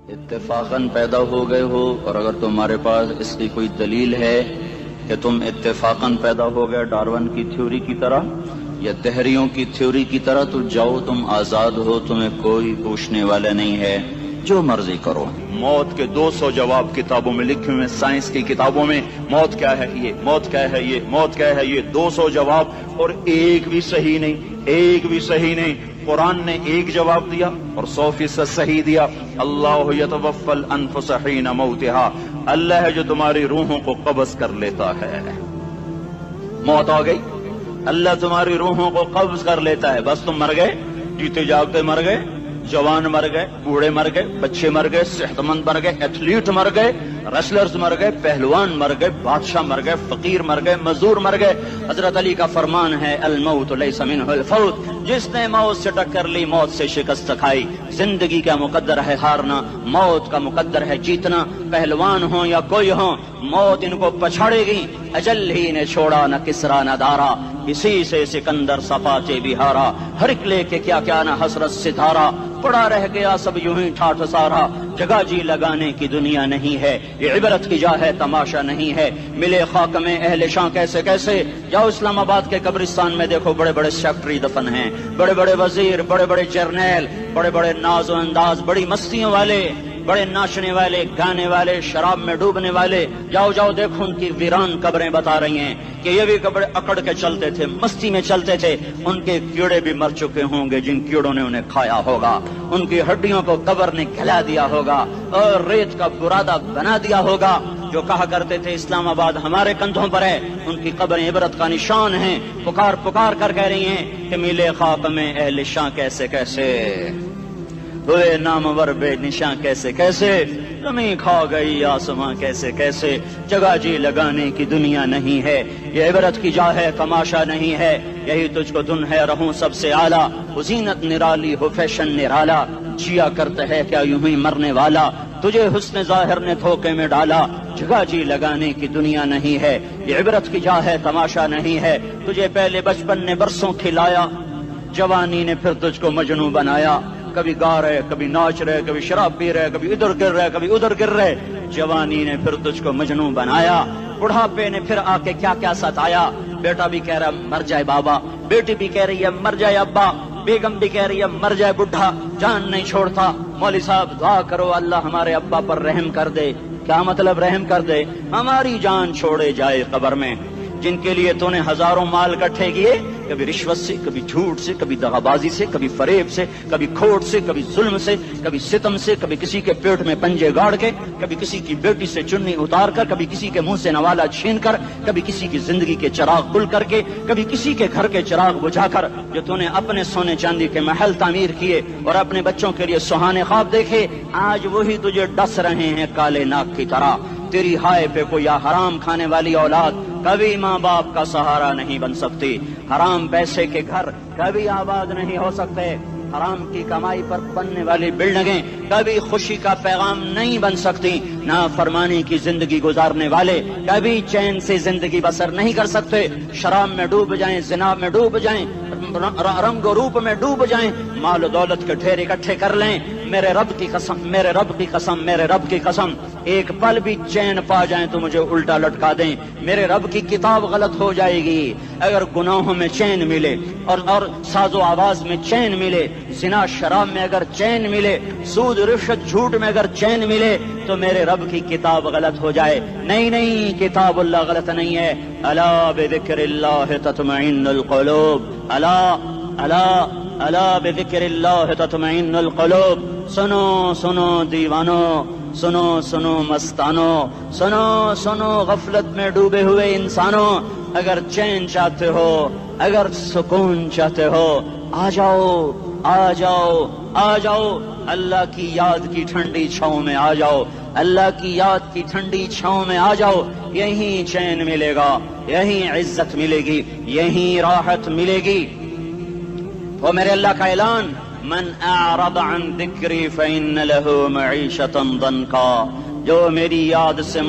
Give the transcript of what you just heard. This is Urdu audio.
اتفاقاً پیدا ہو گئے ہو، اور اگر تمہارے پاس اس کی کوئی دلیل ہے کہ تم اتفاقاً پیدا ہو گئے ڈارون کی تھیوری کی طرح یا دہریوں کی تھیوری کی طرح، تو جاؤ، تم آزاد ہو، تمہیں کوئی پوچھنے والا نہیں ہے، جو مرضی کرو۔ موت کے 200 جواب کتابوں میں لکھے ہوئے، سائنس کی کتابوں میں موت کیا ہے یہ، موت کیا ہے یہ، موت کیا ہے یہ، 200 جواب، اور ایک بھی صحیح نہیں، ایک بھی صحیح نہیں۔ قرآن نے ایک جواب دیا اور 100% صحیح دیا۔ اللہ یتوفی الانفس حین موتها، اللہ ہے جو تمہاری روحوں کو قبض کر لیتا ہے۔ موت آ گئی، اللہ تمہاری روحوں کو قبض کر لیتا ہے، بس تم مر گئے، جیتے جاگتے مر گئے، جوان مر گئے، بوڑھے مر گئے، بچے مر گئے، صحت مند مر گئے، ایتھلیٹ مر گئے، ریسلرز مر گئے، پہلوان مر گئے، بادشاہ مر گئے، فقیر مر گئے، مزدور مر گئے۔ حضرت علی کا فرمان ہے الموت لیس منہ الفوت، جس نے موت سے ٹکر لی، موت سے شکست کھائی۔ زندگی کا مقدر ہے ہارنا، موت کا مقدر ہے جیتنا۔ پہلوان ہوں یا کوئی ہوں، موت ان کو پچھاڑے گی۔ اجل ہی نے چھوڑا نہ کسرا نہ دارا، اسی سے سکندر صفاچے بہارا۔ ہر ایک لے کے کیا کیا نہ حسرت ستارہ، پڑا رہ گیا سب یوں ہی ٹھاٹھ سارا۔ جگہ جی لگانے کی دنیا نہیں ہے، یہ عبرت کی جا ہے، تماشا نہیں ہے۔ ملے خاک میں اہل شاں کیسے کیسے، جاؤ اسلام آباد کے قبرستان میں دیکھو، بڑے بڑے سیکٹری دفن ہیں، بڑے بڑے وزیر، بڑے بڑے جرنیل، بڑے بڑے ناز و انداز، بڑی مستیوں والے، بڑے ناچنے والے، گانے والے، شراب میں ڈوبنے والے۔ جاؤ جاؤ دیکھو، ان کی ویران قبریں بتا رہی ہیں کہ یہ بھی قبر اکڑ کے چلتے تھے، مستی میں چلتے تھے۔ ان کے کیڑے بھی مر چکے ہوں گے جن کیڑوں نے انہیں کھایا ہوگا، ان کی ہڈیوں کو قبر نے کھلا دیا ہوگا اور ریت کا برادہ بنا دیا ہوگا۔ جو کہا کرتے تھے اسلام آباد ہمارے کندھوں پر ہے، ان کی قبریں عبرت کا نشان ہیں۔ پکار پکار کر کہہ رہی ہیں کہ ملے خاک میں اہل شاں کیسے کیسے، ہوئے نامور بے نشاں کیسے کیسے، زمین کھا گئی آسماں کیسے کیسے۔ جگہ جی لگانے کی دنیا نہیں ہے، یہ عبرت کی جا ہے، تماشا نہیں ہے۔ یہی تجھ کو دن ہے رہوں سب سے اعلیٰ، وہ زینت نرالی ہو فیشن نرالا، جیا کرتا ہے کیا یوں ہی مرنے والا، تجھے حسن ظاہر نے دھوکے میں ڈالا۔ جگہ جی لگانے کی دنیا نہیں ہے، یہ عبرت کی جا ہے، تماشا نہیں ہے۔ تجھے پہلے بچپن نے برسوں کھلایا، جوانی نے پھر تجھ کو مجنوں بنایا۔ کبھی گا رہے، کبھی ناچ رہے، کبھی شراب پی رہے، کبھی ادھر گر رہے، کبھی ادھر گر رہے۔ جوانی نے پھر تجھ کو مجنوں بنایا، بڑھاپے نے پھر آ کے کیا کیا ستایا۔ بیٹا بھی کہہ رہا ہے مر جائے بابا، بیٹی بھی کہہ رہی ہے مر جائے ابا، بیگم بھی کہہ رہی ہے مر جائے بڈھا، جان نہیں چھوڑتا۔ مولوی صاحب دعا کرو اللہ ہمارے ابا پر رحم کر دے۔ کیا مطلب رحم کر دے؟ ہماری جان چھوڑے جائے قبر میں۔ جن کے لیے تو نے ہزاروں مال اکٹھے کیے، کبھی رشوت سے، کبھی جھوٹ سے، کبھی دغابازی سے، کبھی فریب سے، کبھی کھوٹ سے، کبھی ظلم سے، کبھی ستم سے، کبھی کسی کے پیٹ میں پنجے گاڑ کے، کبھی کسی کی بیٹی سے چنی اتار کر، کبھی کسی کے منہ سے نوالا چھین کر، کبھی کسی کی زندگی کے چراغ گل کر کے، کبھی کسی کے گھر کے چراغ بجھا کر۔ جو تو نے اپنے سونے چاندی کے محل تعمیر کیے اور اپنے بچوں کے لیے سہانے خواب دیکھے، آج وہی تجھے ڈس رہے ہیں کالے ناک کی طرح۔ تیری ہائے پہ کوئی حرام کھانے والی اولاد کبھی ماں باپ کا سہارا نہیں بن سکتی۔ حرام پیسے کے گھر کبھی آباد نہیں ہو سکتے۔ حرام کی کمائی پر بننے والی بلڈنگیں کبھی خوشی کا پیغام نہیں بن سکتی۔ نافرمانی کی زندگی گزارنے والے کبھی چین سے زندگی بسر نہیں کر سکتے۔ شراب میں ڈوب جائیں، زنا میں ڈوب جائیں، رنگ و روپ میں ڈوب جائیں، مال و دولت کے ڈھیر اکٹھے کر لیں، میرے رب کی قسم، میرے رب کی قسم، میرے رب کی قسم، ایک پل بھی چین پا جائیں تو مجھے الٹا لٹکا دیں، میرے رب کی کتاب غلط ہو جائے گی۔ اگر گناہوں میں چین ملے اور ساز و آواز میں چین ملے، زنا شراب میں اگر چین ملے، سود رشوت جھوٹ میں اگر چین ملے، تو میرے رب کی کتاب غلط ہو جائے۔ نہیں نہیں، کتاب اللہ غلط نہیں ہے۔ الا بذکر اللہ تطمئن القلوب، الا الا الا بذکر اللہ تطمئن القلوب۔ سنو سنو دیوانو، سنو سنو مستانو، سنو سنو غفلت میں ڈوبے ہوئے انسانوں، اگر چین چاہتے ہو، اگر سکون چاہتے ہو، آ جاؤ آ جاؤ آ جاؤ، اللہ کی یاد کی ٹھنڈی چھاؤں میں آ جاؤ، اللہ کی یاد کی ٹھنڈی چھاؤں میں آ جاؤ۔ یہیں چین ملے گا، یہیں عزت ملے گی، یہیں راحت ملے گی۔ وہ میرے اللہ کا اعلان، من اعرض عن ذکری فإن له معیشة ضنکا، جو میری یاد سے